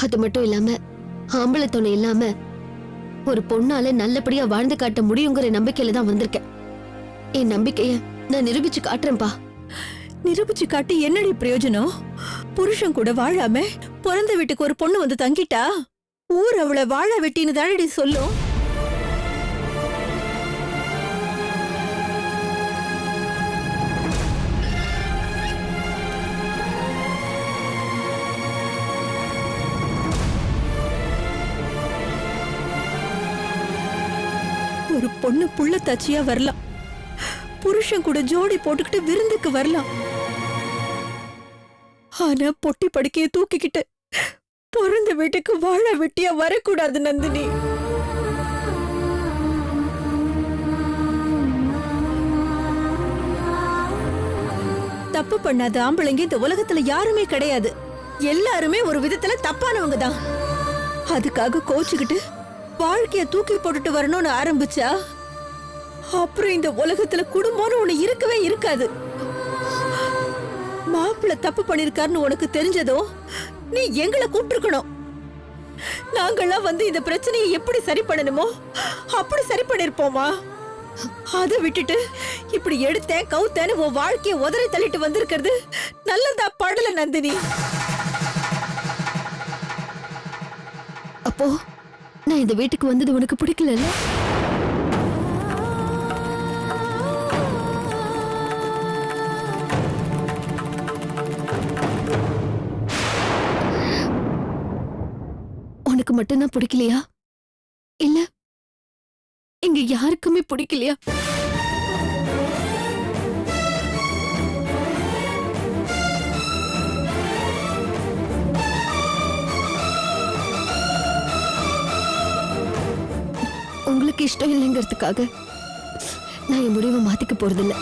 அது மட்டும் இல்லாம ஆம்பளை துணை இல்லாம ஒரு பொண்ணால நல்லபடியா வாழ்ந்து காட்ட முடியுங்கிற நம்பிக்கையில தான் வந்திருக்கேன். என் நம்பிக்கைய நான் நிரூபிச்சு காட்டுறேன்பா. நிரூபிச்சு காட்டி என்னடி பிரயோஜனம்? புருஷன் கூட வாழாம பிறந்த வீட்டுக்கு ஒரு பொண்ணு வந்து தங்கிட்டா ஊர் அவளை வாழ வெட்டின்னு தானடி சொல்லும். ஒரு பொண்ணு புள்ள தச்சியா வரலாம், புருஷன் கூட ஜோடி போட்டுக்கிட்டு விருந்துக்கு வரலாம். ஆனா பொட்டி படுக்கைய தூக்கிக்கிட்டு பிறந்த வீட்டுக்கு வாழ வெட்டியா வரக்கூடாது நந்தினி. தப்பு பண்ணாத ஆம்பளைங்க இந்த உலகத்துல யாருமே கிடையாது. எல்லாருமே ஒரு விதத்துல தப்பானவங்க தான். அதுக்காக கோச்சுக்கிட்டு வாழ்க்கைய தூக்கி போட்டுட்டு வரணும்னு ஆரம்பிச்சா அப்புறம் இந்த உலகத்துல குடும்பம்னு ஒண்ணு இருக்கவே இருக்காது. மாப்பிள்ள தப்பு பண்ணிருக்காருன்னு உனக்கு தெரிஞ்சதோ நீ எங்களை கூப்பிட்டுருக்கணும். நாங்கெல்லாம் வந்து இந்த பிரச்சனையை எப்படி சரி பண்ணணுமோ அப்படி சரி பண்ணிருப்போமா? அதை விட்டுட்டு இப்படி எடுத்தேன் கவுத்தேன்னு உன் வாழ்க்கைய உதறி தள்ளிட்டு வந்திருக்கிறது நல்லதா படல நந்தினி. அப்போ நான் இந்த வீட்டுக்கு வந்தது உனக்கு பிடிக்கல? உனக்கு மட்டும்தான் பிடிக்கலையா? இல்ல இங்க யாருக்குமே பிடிக்கலையா? உங்களுக்கு இஷ்டம் இல்லைங்கிறதுக்காக நான் என் முடிவை மாத்திக்க போறதில்ல.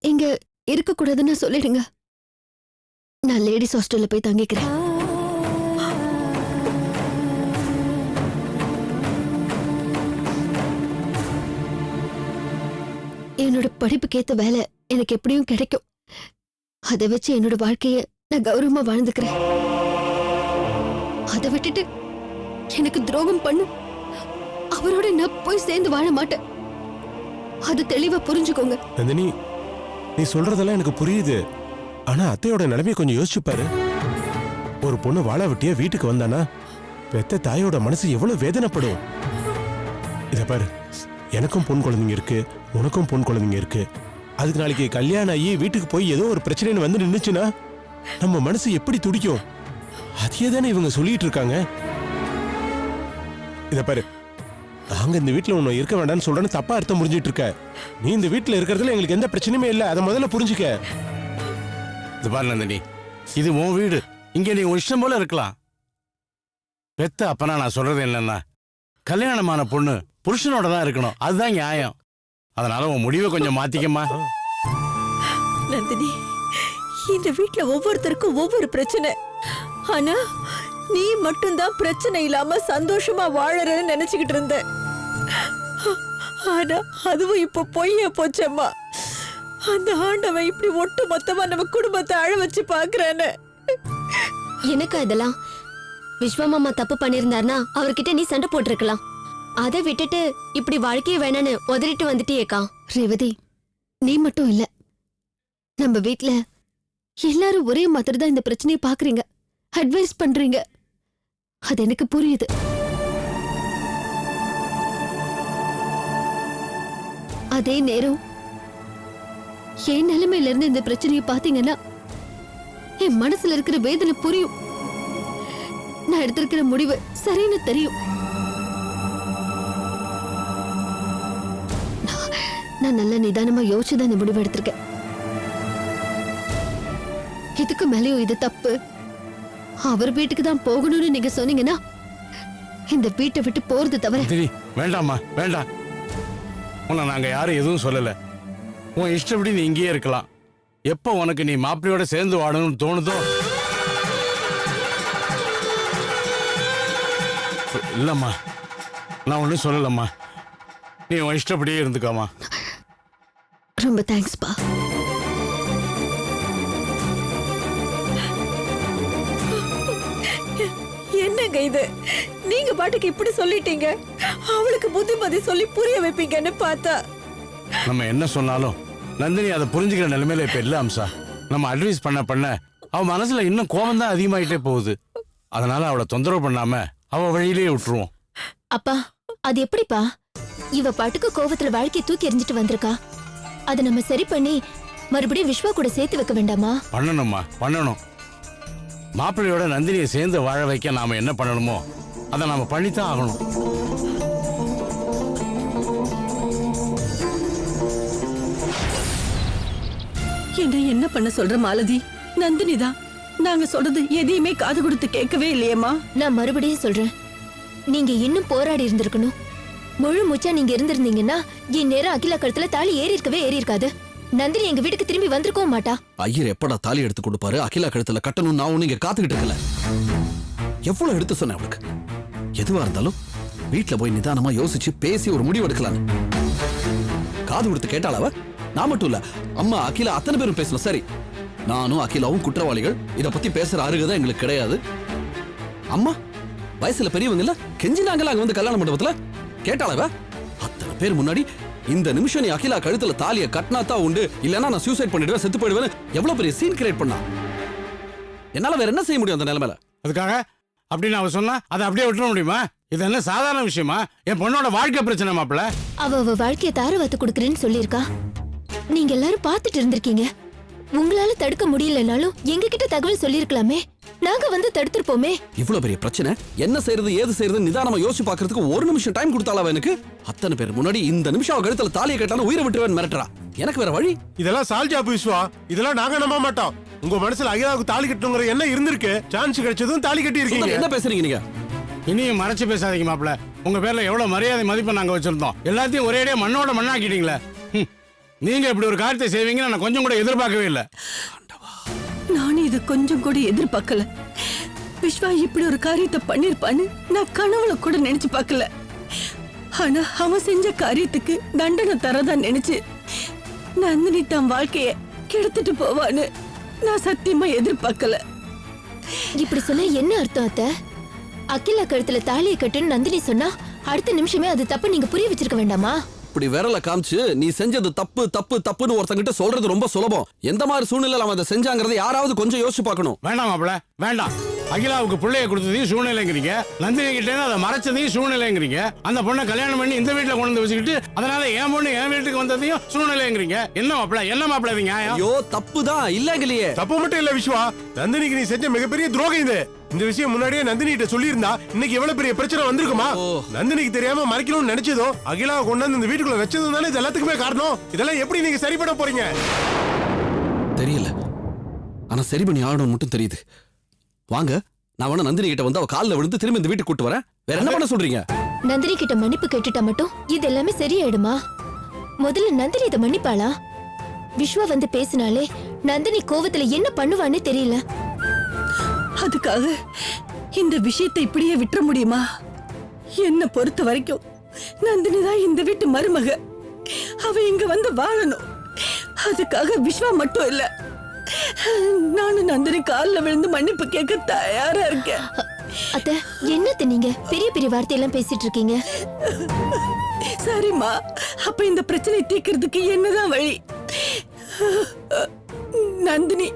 இங்க இருக்க கூடாதுன்னு சொல்லிடுங்க. நான் லேடிஸ் ஹாஸ்டல்ல போய் தங்கிக்கிறேன். என்னோட படிப்புக்கேத்த வேலை எனக்கு எப்படியும் கிடைக்கும். அதை வச்சு என்னோட வாழ்க்கைய நான் கௌரவமா வாழ்ந்துக்கிறேன். அதை விட்டுட்டு எனக்கு துரோகம் பண்ணு அவரோட நான் போய் சேர்ந்து வாழ மாட்டேன். அது தெளிவா புரிஞ்சுக்கோங்க. நந்தினி, நீ சொல்றதெல்லாம் எனக்கு புரியுது. ஆனா அத்தையோட நிலைமையை கொஞ்சம் யோசிச்சு பாரு. ஒரு பொண்ணு வாழ விட்டிய வீட்டுக்கு வந்தானா பெத்த தாயோட மனசு எவ்வளவு வேதனைப்படும். இத பாரு, எனக்கும் பொன் குழந்தைங்க இருக்கு, உனக்கும் பொன் குழந்தைங்க இருக்கு. அதுக்கு நாளைக்கு கல்யாணம் ஆகி வீட்டுக்கு போய் ஏதோ ஒரு பிரச்சனைன்னு வந்து நின்னுச்சுன்னா நம்ம மனசு எப்படி துடிக்கும்? அதே தானே இவங்க சொல்லிட்டு இருக்காங்க. இத பாரு, நாங்க இந்த வீட்டுல உன்னை இருக்க வேண்டாம்னு சொல்றேன்னு தப்பா அர்த்தம் புரிஞ்சிட்டு இருக்க. நீ இந்த வீட்டுல இருக்கிறதுல எங்களுக்கு எந்த பிரச்சனையுமே இல்லை. அதை முதல்ல புரிஞ்சுக்க. இது பாரு நந்தினி, இது உன் வீடு. இங்க நீ உன் இஷ்டம் போல இருக்கலாம். பெத்த அப்பனா நான் சொல்றது என்னன்னா, கல்யாணமான பொண்ணு புருஷனோட தான் இருக்கணும். அதுதான் நியாயம். அதனால உன் முடிவை கொஞ்சம் மாத்திக்கமா. நந்தினி, இந்த வீட்டுல ஒவ்வொருத்தருக்கும் ஒவ்வொரு பிரச்சனை. ஆனா நீ மட்டும்தான் பிரச்சனை இல்லாம சந்தோஷமா வாழறன்னு நினைச்சுக்கிட்டு இருந்த. ஆனா அதுவும் இப்ப பொய்ய போச்சம்மா. அந்த ஆண்டவன் இப்படி ஒட்டு மொத்தமா நம்ம குடும்பத்தை அழ வச்சு பாக்குறானு. எனக்கு இதெல்லாம் விஸ்வமாமா தப்பு பண்ணிருந்தாருன்னா அவர்கிட்ட நீ சண்டை போட்டிருக்கலாம். அதை விட்டுட்டு இப்படி வாழ்க்கைய வேணான்னு உதறிட்டு வந்துட்டியேக்கா. ரேவதி, நீ மட்டும் இல்ல, நம்ம வீட்ல எல்லாரும் ஒரே மாதிரி தான் இந்த பிரச்சனையை பாக்குறீங்க, அட்வைஸ் பண்றீங்க. அது எனக்கு புரியுது. அதே நேரம் என் நிலைமையில இருந்து இந்த பிரச்சனையை பாத்தீங்கன்னா என் மனசுல இருக்கிற வேதனை புரியும். நான் எடுத்திருக்கிற முடிவு சரின்னு தெரியும். நான் நல்ல நிதானமா யோசிச்சுதான் இந்த முடிவு எடுத்திருக்கேன். இதுக்கு மேலேயும் இது தப்பு, அவர் வீட்டுக்கு தான் போகணும்னு நீங்க சொன்னீங்கன்னா இந்த வீட்டை விட்டு போறது தவிர. வேண்டாமா, வேண்டாம். உன்னை நாங்க யாரும் எதுவும் சொல்லல. உன் இஷ்டப்படி நீ இங்கேயே இருக்கலாம். எப்ப உனக்கு நீ மாப்பிள்ளையோட சேர்ந்து வாழணும்னு தோணுதோ. இல்லம்மா, நான் ஒன்றும் சொல்லலம்மா. நீ உன் இஷ்டப்படியே இருந்துக்காமா. ரொம்ப தேங்க்ஸ்பா. என்னங்க இது? நீங்க பாட்டுக்கு இப்படி சொல்லிட்டீங்க. அவளுக்கு புத்திமதி சொல்லி புரிய வைப்பீங்கன்னு பார்த்தா நம்ம என்ன சொன்னாலும் நந்தினி அதை புரிஞ்சுக்கிற நிலைமையில இப்ப இல்ல அம்சா. நம்ம அட்வைஸ் பண்ண அவ மனசுல இன்னும் கோபம் தான் அதிகமாயிட்டே போகுது. அதனால அவளை தொந்தரவு பண்ணாம அவ வழியிலேயே விட்டுருவோம். அப்பா அது எப்படிப்பா? இவ பாட்டுக்கு கோவத்துல வாழ்க்கையை தூக்கி எறிஞ்சிட்டு வந்திருக்கா. அதை நம்ம சரி பண்ணி மறுபடியும் விஸ்வா கூட சேர்த்து வைக்க வேண்டாமா? பண்ணணும்மா, பண்ணணும். மாப்பிள்ளையோட நந்தினியை சேர்ந்து வாழ வைக்க நாம என்ன பண்ணணுமோ அதை நாம பண்ணித்தான் ஆகணும். என்ன பண்ண சொல்ற மாலதி? நந்தினி தான் நாங்க சொல்றது எதையுமே காது கொடுத்து கேட்கவே இல்லையேம்மா. நான் மறுபடியும் சொல்றேன், நீங்க இன்னும் போராடி இருந்திருக்கணும். முழு மூச்சா நீங்க இருந்திருந்தீங்கன்னா இந்நேரம் அகிலா கழுத்துல தாலி ஏறி இருக்காது. நந்தினி எங்க வீட்டுக்கு திரும்பி வந்திருக்கவும் மாட்டா. ஐயர் எப்படா தாலி எடுத்து கொடுப்பாரு, அகிலா கழுத்துல கட்டணும் நான் ஒண்ணு இங்க காத்துக்கிட்டு இருக்கல. எவ்வளவு எடுத்து சொன்னேன் அவளுக்கு. எதுவா இருந்தாலும் வீட்டுல போய் நிதானமா யோசிச்சு பேசி ஒரு முடிவு எடுக்கலாம். காது கொடுத்து கேட்டாள் அவ. நான் மட்டும் இல்ல, அம்மா அகிலா அத்தனை பேரும் பேசணும். சரி, நானும் அகிலாவும் குற்றவாளிகள், இத பத்தி பேசுற அருகதை எங்களுக்கு கிடையாது. அம்மா வயசுல பெரியவங்க இல்ல, கெஞ்சினாங்களா அங்க வந்து கல்யாண மண்டபத்துல? கேட்டாளவ அத்தனை பேர் முன்னாடி இந்த நிமிஷம் நீ அகிலா கழுத்துல தாலியை கட்டினாதான் உண்டு, இல்லன்னா நான் சூசைட் பண்ணிடுவேன், செத்து போயிடுவேன். எவ்வளவு பெரிய சீன் கிரியேட் பண்ணா. என்னால வேற என்ன செய்ய முடியும் அந்த நிலைமையில? அதுக்காக அப்படின்னு அவ சொன்னா அதை அப்படியே விட்டுற முடியுமா? இது என்ன சாதாரண விஷயமா? என் பொண்ணோட வாழ்க்கை பிரச்சனை மாப்பிள்ள. அவ வாழ்க்கைய தாரவாத்து கொடுக்கறேன்னு சொல்லியிருக்கா. நீங்க எல்லாரும் பார்த்துட்டு இருந்திருக்கீங்க. உங்களால தடுக்க முடியலனாலும் எங்க கிட்ட தகவல் சொல்லிருக்கலாமே. நாங்க வந்து தடுத்திருப்போமே. இவ்வளவு பெரிய பிரச்சனை, என்ன செய்யறது ஏது செய்யறது நிதானமா யோசிச்சு பாக்குறதுக்கு ஒரு நிமிஷம் டைம் கொடுத்தாளா எனக்கு? அத்தனை பேர் முன்னாடி இந்த நிமிஷம் அவ கழுத்துல தாலியை கட்டாலும் உயிரை விட்டுருவேன் மிரட்டுறா. எனக்கு வேற வழி? இதெல்லாம் சால்ஜாப் விஸ்வா. இதெல்லாம் நாங்க நம்ப மாட்டோம். உங்க மனசுல அகிலாவுக்கு தாலி கட்டணுங்கிற என்ன இருந்திருக்கு? சான்ஸ் கிடைச்சதும் தாலி கட்டி இருக்கீங்க. என்ன பேசுறீங்க நீங்க? இனியும் மறைச்சு பேசாதீங்க மாப்பிள்ள. உங்க பேர்ல எவ்வளவு மரியாதை மதிப்பு நாங்க வச்சிருந்தோம். எல்லாத்தையும் ஒரேடியா மண்ணோட மண்ணாக்கிட்டீங்களே. நீங்க இப்படி ஒரு காரியத்தை செய்வீங்கன்னு நான் கொஞ்சம் கூட எதிர்பார்க்கவே இல்லை. நானும் இது கொஞ்சம் கூட எதிர்பார்க்கல. விஸ்வா இப்படி ஒரு காரியத்தை பண்ணிருப்பான்னு நான் கனவுல கூட நினைச்சு பார்க்கல. ஆனா அவன் செஞ்ச காரியத்துக்கு தண்டனை தரதான் நினைச்சு நந்தினி தன் வாழ்க்கைய கெடுத்துட்டு போவான்னு நான் சத்தியமா எதிர்பார்க்கல. இப்படி சொன்னா என்ன அர்த்தம் அத்தை? அகிலா கழுத்துல தாலியை கட்டுன்னு நந்தினி சொன்னா அடுத்த நிமிஷமே அது தப்பு நீங்க புரிய வச்சிருக்க வேண்டாமா? இப்படி விரல காமிச்சு நீ செஞ்சது தப்பு தப்பு தப்புன்னு ஒருத்தங்கிட்ட சொல்றது ரொம்ப சுலபம். எந்த மாதிரி சூழ்நிலையில அவன் அதை செஞ்சாங்கறதை யாராவது கொஞ்சம் யோசிச்சு பார்க்கணும். வேண்டாம் மாப்பிள்ள, வேண்டாம். அகிலாவுக்கு பிள்ளைய கொடுத்ததையும் சூழ்நிலைங்கிறீங்க, நந்தினி கிட்ட அதை மறைச்சதையும் சூழ்நிலைங்கிறீங்க, அந்த பொண்ணை கல்யாணம் பண்ணி இந்த வீட்டுல கொண்டு வந்து வச்சுக்கிட்டு அதனால என் பொண்ணு என் வீட்டுக்கு வந்ததையும் சூழ்நிலைங்கிறீங்க. என்ன மாப்பிள்ள, என்ன மாப்பிள்ள இது நியாயம்? ஐயோ தப்புதான் இல்லங்கலையே. தப்பு மட்டும் இல்ல விஸ்வா, நந்தினிக்கு நீ செஞ்ச மிகப்பெரிய துரோகம் இது. இந்த விஷயம் முன்னாடியே நந்தினி கிட்ட சொல்லியிருந்தா இன்னைக்கு எவ்வளவு பெரிய பிரச்சனை வந்திருக்குமா? நந்தினிக்கு தெரியாம மறைக்கணும்னு நினைச்சதும் அகிலாவை கொண்டாந்து இந்த வீட்டுக்குள்ள வச்சதும் தானே இது எல்லாத்துக்குமே காரணம். இதெல்லாம் எப்படி நீங்க சரி பண்ண போறீங்க? தெரியல, ஆனா சரி பண்ணி ஆகணும் மட்டும் தெரியுது. வாங்க, நான் வேணா நந்தினி கிட்ட வந்து அவ காலில் விழுந்து திரும்ப இந்த வீட்டுக்கு கூட்டு வரேன். வேற என்ன பண்ண சொல்றீங்க? நந்தினி கிட்ட மன்னிப்பு கேட்டுட்டா மட்டும் இது எல்லாமே சரியாயிடுமா? முதல்ல நந்தினி இதை மன்னிப்பாளா? விஸ்வா வந்து பேசினாலே நந்தினி கோவத்துல என்ன பண்ணுவான்னு தெரியல. அதுக்காக இந்த விஷயத்தை இப்படியே விட்டுற முடியுமா? என்ன பொறுத்த வரைக்கும் நந்தினி தான் இந்த வீட்டு மருமக. அவ இங்க வந்து வாழணும். அதுக்காக விஸ்வா மட்டும் இல்ல, நானும் நந்தினி காலில் விழுந்து மன்னிப்பு கேட்க தயாரா இருக்கேன். அத்தை என்னத்த நீங்க பெரிய பெரிய வார்த்தையெல்லாம் பேசிட்டு இருக்கீங்க? சரிம்மா, அப்ப இந்த பிரச்சனை தீர்க்கிறதுக்கு என்னதான் வழி? நந்தினி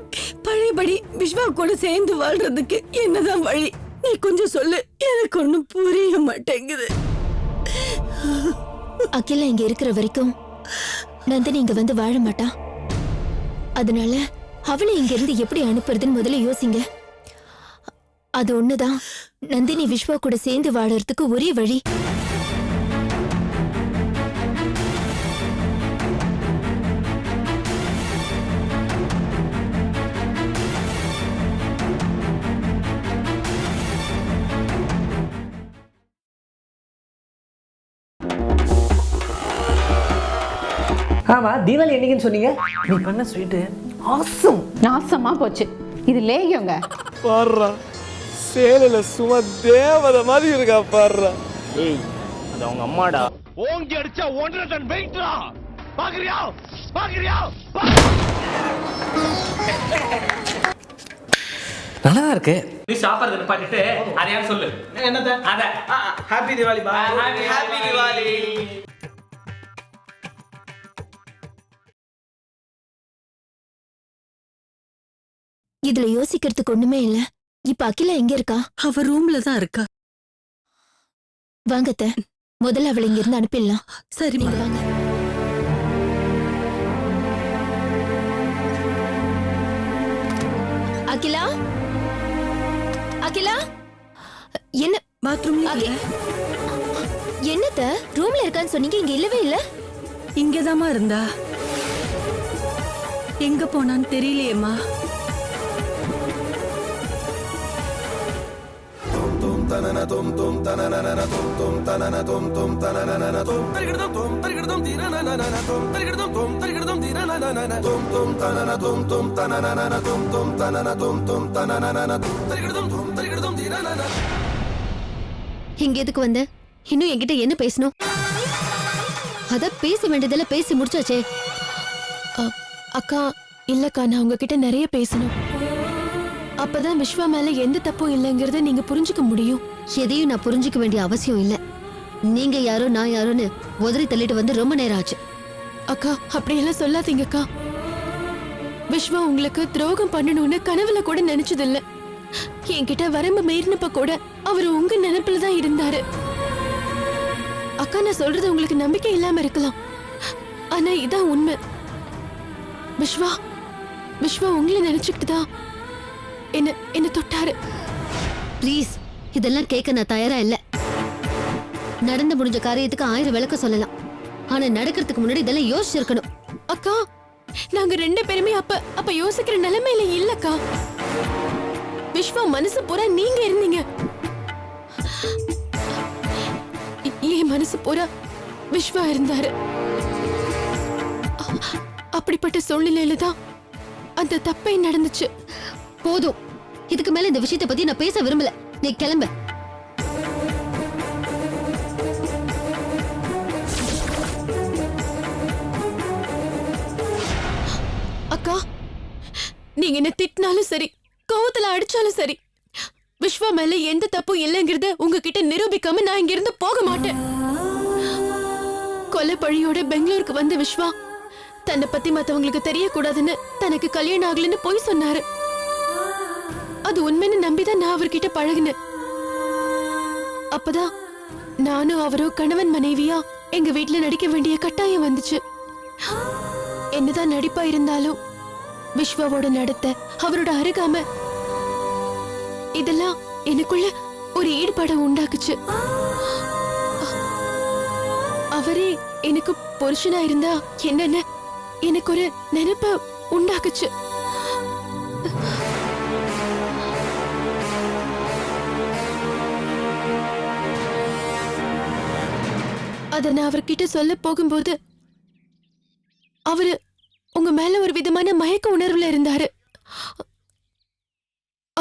பழையபடி விஸ்வா கூட சேர்ந்து வாழ்றதுக்கு என்னதான் வழி? நீ கொஞ்சம் சொல்லு, எனக்கு ஒண்ணும் புரிய மாட்டேங்குது. அகிலா இங்க இருக்கிற வரைக்கும் நந்தினி இங்க வந்து வாழ மாட்டா. அதனால அவளை இங்க இருந்து எப்படி அனுப்புறதுன்னு முதல்ல யோசிங்க. அது ஒண்ணுதான் நந்தினி விஸ்வா கூட சேர்ந்து வாழறதுக்கு ஒரே வழி. ஆமா, தீபாவளி என்னைக்குன்னு சொன்னீங்க? நீ பண்ண ஸ்வீட்டு ஆசம். நாசமா போச்சு. இது லேகியோங்க. பாடுறா, சேலையில சும்மா தேவதை மாதிரி இருக்கா பாடுறா. ஏய், அது அவங்க அம்மாடா. ஓங்கி அடிச்சா 1.5 டன் வெயிட்ரா. பாக்குறியா பாக்குறியா? நல்லா தான் இருக்கு. நீ சாப்பிட்றது நிப்பாட்டிட்டு அதையாவது சொல்லு. என்னது? அத ஹாப்பி தீபாவளி பா. ஹாப்பி தீபாவளி. இதுல யோசிக்கிறதுக்கு ஒண்ணுமே இல்ல. இப்ப அகிலா எங்க இருக்கா? அவ ரூம்ல தான் இருக்கா. வாங்கத்த, முதல்ல அவளை இங்க இருந்து அனுப்பிடலாம். சரிம்மா. நீங்க வாங்க. அகிலா, அகிலா, என்ன பாத்ரூம்ல என்னத்த ரூம்ல இருக்கான்னு சொன்னீங்க, இங்க இல்லவே இல்ல. இங்கதாம்மா இருந்தா. எங்க போனான்னு தெரியலையேம்மா. இங்க எதுக்கு வந்த? இன்னும் என்கிட்ட என்ன பேசணும்? அத பேச வேண்டியதெல்லாம் பேசி முடிச்சாச்சே. அக்கா இல்லக்கா, நான் உங்ககிட்ட நிறைய பேசணும். அப்பதான் விஸ்வா மேல எந்த தப்பும் இல்லைங்கிறத நீங்க புரிஞ்சுக்க முடியும். எதையும் நான் புரிஞ்சுக்க வேண்டிய அவசியம் இல்ல. நீங்க யாரோ நான் யாரோன்னு உதறி தள்ளிட்டு வந்து ரொம்ப நேரம் ஆச்சு. அக்கா அப்படியெல்லாம் சொல்லாதீங்க அக்கா. விஸ்வா உங்களுக்கு துரோகம் பண்ணணும்னு கனவுல கூட நினைச்சதில்ல. என்கிட்ட வரம்பு மீறினப்ப கூட அவர் உங்க நினைப்புல தான் இருந்தாரு. அக்கா நான் சொல்றது உங்களுக்கு நம்பிக்கை இல்லாம இருக்கலாம், ஆனா இதான் உண்மை. விஸ்வா விஸ்வா உங்களை நினைச்சுக்கிட்டுதான் என்ன தொட்டாரு. ப்ளீஸ், இதெல்லாம் கேட்க நான் தயாரா இல்ல. நடந்து முடிஞ்ச காரியத்துக்கு 1000 விளக்க சொல்லலாம், ஆனா நடக்கிறதுக்கு முன்னாடி இதெல்லாம் யோசிச்சிருக்கணும். அக்கா நாங்க 2 பேருமே அப்ப யோசிக்கிற நிலைமையில இல்லக்கா. விஸ்வா மனசு பூரா நீங்க இருந்தீங்க, என் மனசு பூரா விஸ்வா இருந்தாரு. அப்படிப்பட்ட சூழ்நிலையில தான் அந்த தப்பை நடந்துச்சு. போதும், இதுக்கு மேல இந்த விஷயத்தை பத்தி நான் பேச விரும்பல. நீ கிளம்ப. அக்கா நீங்க என்ன திட்டினாலும் சரி, கோவத்துல அடிச்சாலும் சரி, விஸ்வா மேல எந்த தப்பும் இல்லைங்கிறத உங்ககிட்ட நிரூபிக்காம நான் இங்க இருந்து போக மாட்டேன். கொலை பழியோட பெங்களூருக்கு வந்த விஸ்வா தன்னை பத்தி மத்தவங்களுக்கு தெரியக்கூடாதுன்னு தனக்கு கல்யாணம் ஆகலன்னு போய் சொன்னாரு. அது உண்மைன்னு நம்பிதான் நான் அவர்கிட்ட பழகினேன். அப்பதான் நானும் அவரும் கணவன் மனைவியா எங்க வீட்டுல நடிக்க வேண்டிய கட்டாயம் வந்துச்சு. என்னதான் நடிப்பா இருந்தாலும் விஸ்வாவோட நடத்த, அவரோட அருகாம, இதெல்லாம் எனக்குள்ள ஒரு ஈடுபாட உண்டாக்குச்சு. அவரே எனக்கு புருஷனா இருந்தா என்னன்னு எனக்கு ஒரு நினைப்ப உண்டாக்குச்சு. அத நான் அவர்கிட்ட சொல்ல போகும்போது அவரு உங்க மேல ஒரு விதமான மயக்க உணர்வுல இருந்தாரு.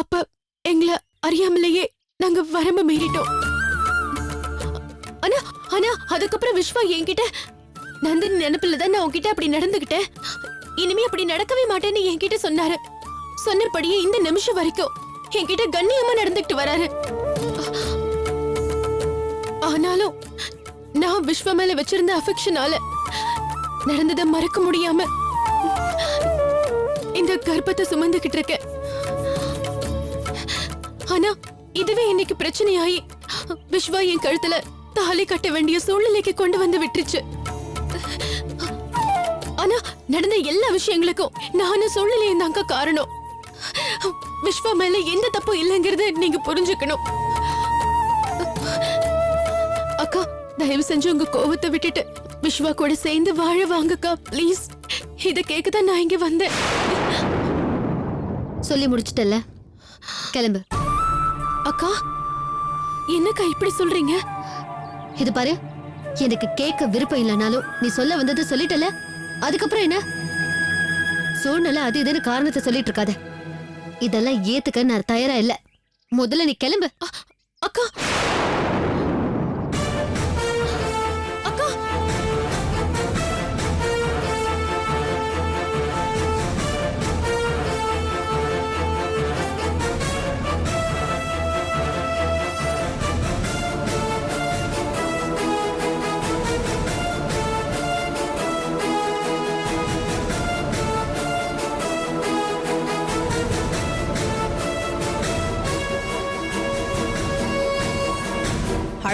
அப்ப எங்களை அறியாமலேயே நாங்க வரம்பு மீறிட்டோம். ஆனா ஆனா அதுக்கப்புறம் விஸ்வா என்கிட்ட, நந்தினி நினைப்புல தான் நான் உன்கிட்ட அப்படி நடந்துகிட்டேன், இனிமே அப்படி நடக்கவே மாட்டேன்னு என்கிட்ட சொன்னாரு. சொன்னபடியே இந்த நிமிஷம் வரைக்கும் என்கிட்ட கண்ணியமா நடந்துகிட்டு வராரு. ஆனாலும் நான் விஸ்வா மேல வச்சிருந்த அஃபெக்ஷனால நடந்ததை மறக்க முடியாம இந்த கர்ப்பத்தை சுமந்துகிட்டு இருக்கேன். ஆனா இதுவே இன்னைக்கு பிரச்சனையாயி விஸ்வா என் கழுத்துல தாலி கட்ட வேண்டிய சூழ்நிலைக்கு கொண்டு வந்து விட்டுருச்சு. ஆனா நடந்த எல்லா விஷயங்களுக்கும் நானும் சூழ்நிலையும் தாங்க காரணம். விஸ்வா மேல எந்த தப்பும் இல்லைங்கிறத நீங்க புரிஞ்சுக்கணும். அக்கா தயவு செஞ்சு உங்க கோவத்தை விட்டுட்டு விஸ்வா கூட சேர்ந்து வாழ வாங்கக்கா ப்ளீஸ். இத கேட்கதான் நான் இங்க வந்தேன். சொல்லி முடிச்சிட்டல, கிளம்பு. அக்கா என்னக்கா இப்படி சொல்றீங்க? இது பாரு, எனக்கு கேட்க விருப்பம் இல்லைனாலும் நீ சொல்ல வந்தது சொல்லிட்டல, அதுக்கப்புறம் என்ன? சூழ்நிலை அது இதுன்னு காரணத்தை சொல்லிட்டு இருக்காத. இதெல்லாம் ஏத்துக்க நான் தயாரா இல்ல. முதல்ல நீ கிளம்பு. அக்கா அக்கா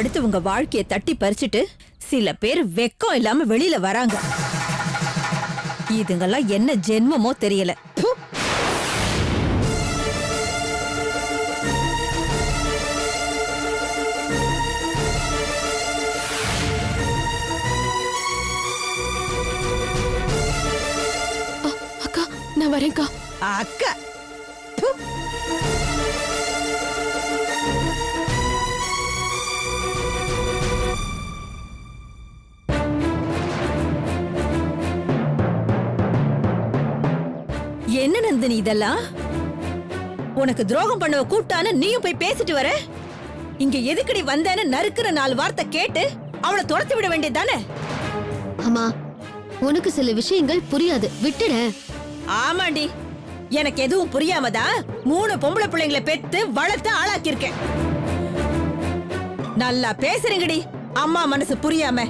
அடுத்தவங்க வாழ்க்கைய தட்டி பறிச்சுட்டு சில பேர் வெக்கம் இல்லாம வெளியில வராங்க. இதுங்கெல்லாம் என்ன ஜென்மமோ தெரியல. ப்பு. அக்கா நான் வரேன்க்கா. அக்கா. ப்பு. என்ன நந்தினி இதெல்லாம்? உனக்கு துரோகம் பண்ணவ கூப்பிட்டான்னு நீயும் போய் பேசிட்டு வர? இங்க எதுக்கடி வந்தேன்னு நறுக்குற 4 வார்த்தை கேட்டு அவளை துரத்தி விட வேண்டியதானே? அம்மா உனக்கு சில விஷயங்கள் புரியாது, விட்டுட. ஆமாண்டி, எனக்கு எதுவும் புரியாமதான் 3 பொம்பளை பிள்ளைங்களை பெத்து வளர்த்து ஆளாக்கியிருக்கேன். நல்லா பேசுறீங்கடி, அம்மா மனசு புரியாம.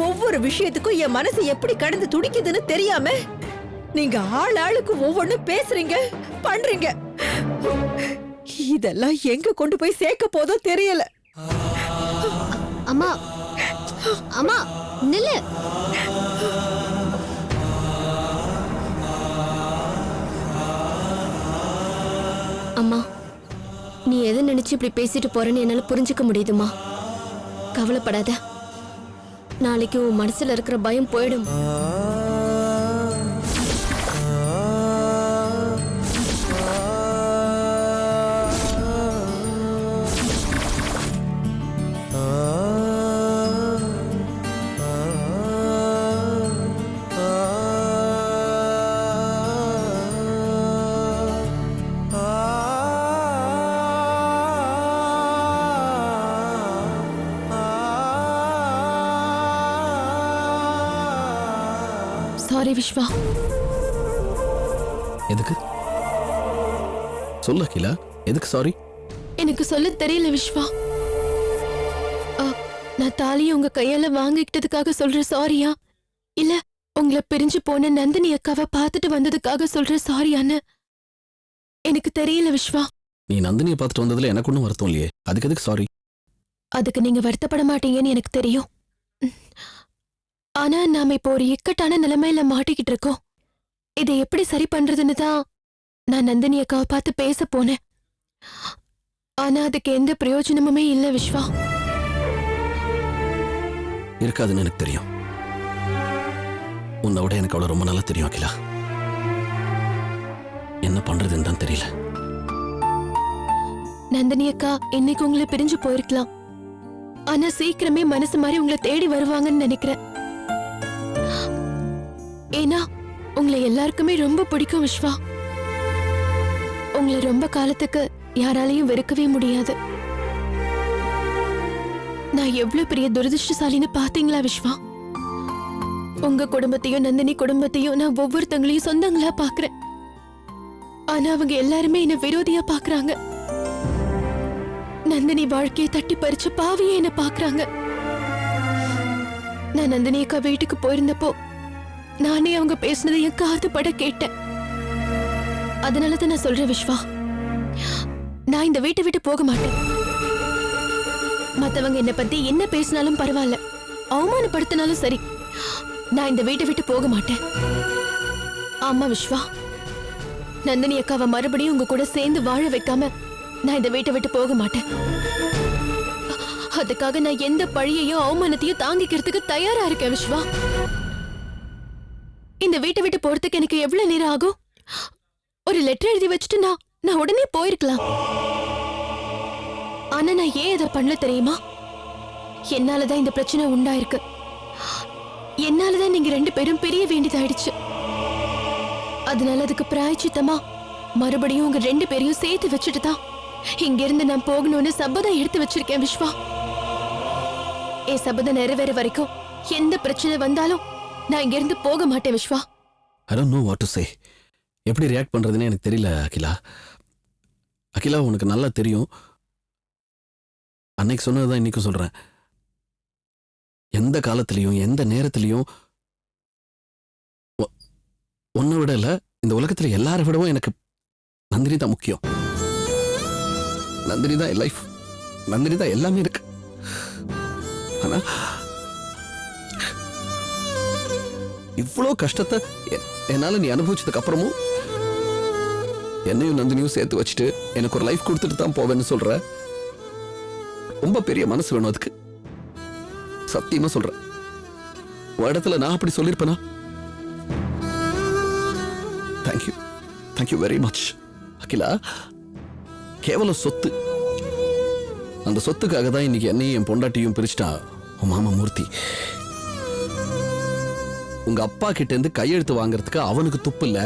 ஒவ்வொரு விஷயத்துக்கும் என் மனசு எப்படி கடந்து துடிக்குதுன்னு தெரியாம நீங்க ஆளுக்கு ஒவ்வொன்னு பேசுறீங்க, பண்றீங்க. இதெல்லாம் எங்க கொண்டு போய் சேர்க்க போதோ தெரியல. அம்மா அம்மா நில்லு. அம்மா நீ எதை நினைச்சு இப்படி பேசிட்டு போறேன்னு என்னால புரிஞ்சுக்க முடியுதுமா. கவலைப்படாத, நாளைக்கு உன் மனசுல இருக்கிற பயம் போயிடும். சாரி விஸ்வா. எதுக்கு சொல்ல அகிலா? எதுக்கு சாரி? எனக்கு சொல்ல தெரியல விஸ்வா. நான் தாலியை உங்க கையால வாங்கிக்கிட்டதுக்காக சொல்ற சாரியா, இல்ல உங்களை பிரிஞ்சு போன நந்தினி அக்காவை பார்த்துட்டு வந்ததுக்காக சொல்ற சாரியான்னு எனக்கு தெரியல விஸ்வா. நீ நந்தினியை பார்த்துட்டு வந்ததுல எனக்கு ஒன்றும் வருத்தம் இல்லையே, அதுக்கு எதுக்கு சாரி? அதுக்கு நீங்க வருத்தப்பட மாட்டீங்கன்னு எனக்கு தெரியும். ஆனா நாம இப்போ ஒரு இக்கட்டான நிலைமையில மாட்டிக்கிட்டு இருக்கோம். இதை எப்படி சரி பண்றதுன்னு தான் நான் நந்தினி அக்காவை பார்த்து பேச போனேன். ஆனா அதுக்கு எந்த பிரயோஜனமுமே இல்ல விஸ்வா. இருக்காதுன்னு எனக்கு தெரியும். உன்னை விட எனக்கு அவளை ரொம்ப நல்லா தெரியும் அகிலா. என்ன பண்றதுன்னு தான் தெரியல. நந்தினி அக்கா இன்னைக்கு உங்களை பிரிஞ்சு போயிருக்கலாம், ஆனா சீக்கிரமே மனசு மாதிரி உங்களை தேடி வருவாங்கன்னு நினைக்கிறேன். ஏன்னா உங்களை எல்லாருக்குமே ரொம்ப பிடிக்கும் விஸ்வா. உங்களை ரொம்ப காலத்துக்கு யாராலையும் வெறுக்கவே முடியாது. நான் எவ்வளவு பெரிய துரதிருஷ்டசாலின்னு பாத்தீங்களா விஸ்வா? உங்க குடும்பத்தையும் நந்தினி குடும்பத்தையும் நான் ஒவ்வொருத்தங்களையும் சொந்தங்களா பாக்குறேன். ஆனா அவங்க எல்லாருமே என்ன விரோதியா பாக்குறாங்க. நந்தினி வாழ்க்கையை தட்டி பறிச்சு பாவியே என்ன பாக்குறாங்க. நான் நந்தினி அக்கா வீட்டுக்கு போயிருந்தப்போ நானே அவங்க பேசினதை என் காது பட கேட்டேன். அதனாலதான் நான் சொல்றேன் விஸ்வா, நான் இந்த வீட்டை விட்டு போக மாட்டேன். மத்தவங்க என்ன பத்தி என்ன பேசினாலும் பரவாயில்ல, அவமானப்படுத்தினாலும் சரி, நான் இந்த வீட்டை விட்டு போக மாட்டேன். ஆமா விஸ்வா, நந்தினி அக்காவை மறுபடியும் உங்க கூட சேர்ந்து வாழ வைக்காம நான் இந்த வீட்டை விட்டு போக மாட்டேன். அதுக்காக நான் எந்த பழியையும் அவமானத்தையும் தாங்கிக்கிறதுக்கு தயாரா இருக்கேன் விஸ்வா. இந்த வீட்டை விட்டு போறதுக்கு எனக்கு எவ்வளவு நேரம் ஆகும்? ஒரு லெட்டர் எழுதி வச்சுட்டு நான் உடனே போயிருக்கலாம். ஆனா நான் ஏன் இதை பண்ணல தெரியுமா? என்னாலதான் இந்த பிரச்சனை உண்டாயிருக்கு. என்னாலதான் நீங்க 2 பேரும் பிரிய வேண்டியதாயிடுச்சு. அதனால அதுக்கு பிராயச்சித்தமா மறுபடியும் உங்க 2 பேரையும் சேர்த்து வச்சுட்டு தான் இங்க இருந்து நான் போகணும்னு சபதம் எடுத்து வச்சிருக்கேன் விஸ்வா. என் சபதம் நிறைவேற வரைக்கும் எந்த பிரச்சனை வந்தாலும் நான் இங்க இருந்து போக மாட்டேன் Vishwa. I don't know what to say. எப்படி ரியாக்ட் பண்றதுன்னு எனக்கு தெரியல அகிலா. அகிலா உனக்கு நல்லா தெரியும், அன்னைக்கு சொன்னதுதான் இன்னைக்கும் சொல்றேன். எந்த காலத்திலையும் எந்த நேரத்திலையும் உன்னை விட இல்ல, இந்த உலகத்துல எல்லாரை விடவும் எனக்கு நந்தினி தான் முக்கியம். நந்தினி தான் லைஃப், நந்தினி தான் எல்லாமே இருக்கு. ஆனா இவ்வளோ கஷ்டத்தை என்னால நீ அனுபவிச்சதுக்கு அப்புறமும் என்னையும் நந்தினியும் சேர்த்து வச்சுட்டு எனக்கு ஒரு லைஃப் கொடுத்துட்டு தான் போவேன்னு சொல்ற. ரொம்ப பெரிய மனசு வேணும் அதுக்கு. சத்தியமா சொல்றேன். ஒரு இடத்துல நான் அப்படி சொல்லிருப்பேனா? Thank you, thank you very much. Akila, கேவலம் சொத்து. அந்த சொத்துக்காக தான் இன்னைக்கு என்னையும் என் பொண்டாட்டியும் பிரிச்சுட்டா உன் மாமா மூர்த்தி. உங்க அப்பா கிட்ட இருந்து கையெழுத்து வாங்குறதுக்கு அவனுக்கு துப்பு இல்ல,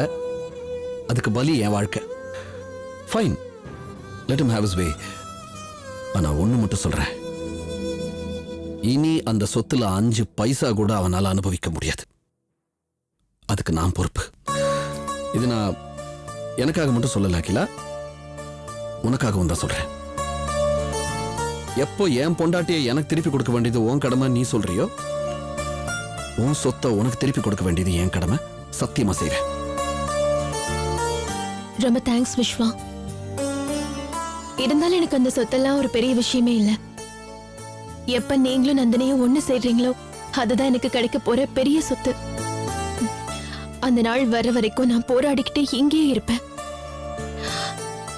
அதுக்கு பலி என் வாழ்க்கை. Fine, let him have his வே. ஆனா ஒண்ணு மட்டும் சொல்றேன், இனி அந்த சொத்துல 5 பைசா கூட அவனால அனுபவிக்க முடியாது. அதுக்கு நான் பொறுப்பு. இது நான் எனக்காக மட்டும் சொல்லல அகிலா, உனக்காகவும் தான் சொல்றேன். எப்போ என் பொண்டாட்டியை எனக்கு திருப்பி கொடுக்க வேண்டியது உன் கடமை நீ சொல்றியோ, உன் சொத்தை உனக்கு திருப்பி கொடுக்க வேண்டியது என் கடமை. சத்தியமா செய்வேன். ரொம்ப தேங்க்ஸ் விஸ்வா. இருந்தாலும் எனக்கு அந்த சொத்தெல்லாம் ஒரு பெரிய விஷயமே இல்ல. எப்ப நீங்களும் நந்தினியும் ஒண்ணு சேர்றீங்களோ அதுதான் எனக்கு கிடைக்க போற பெரிய சொத்து. அந்த நாள் வர வரைக்கும் நான் போராடிக்கிட்டே இங்கேயே இருப்பேன்.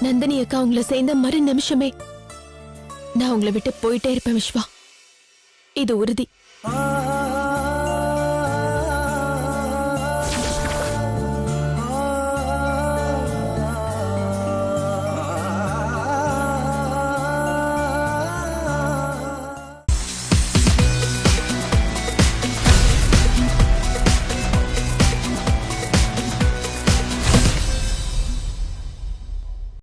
நந்தினி அக்கா உங்களை சேர்ந்த மறு நிமிஷமே நான் உங்களை விட்டு போயிட்டே இருப்பேன் விஸ்வா. இது உறுதி.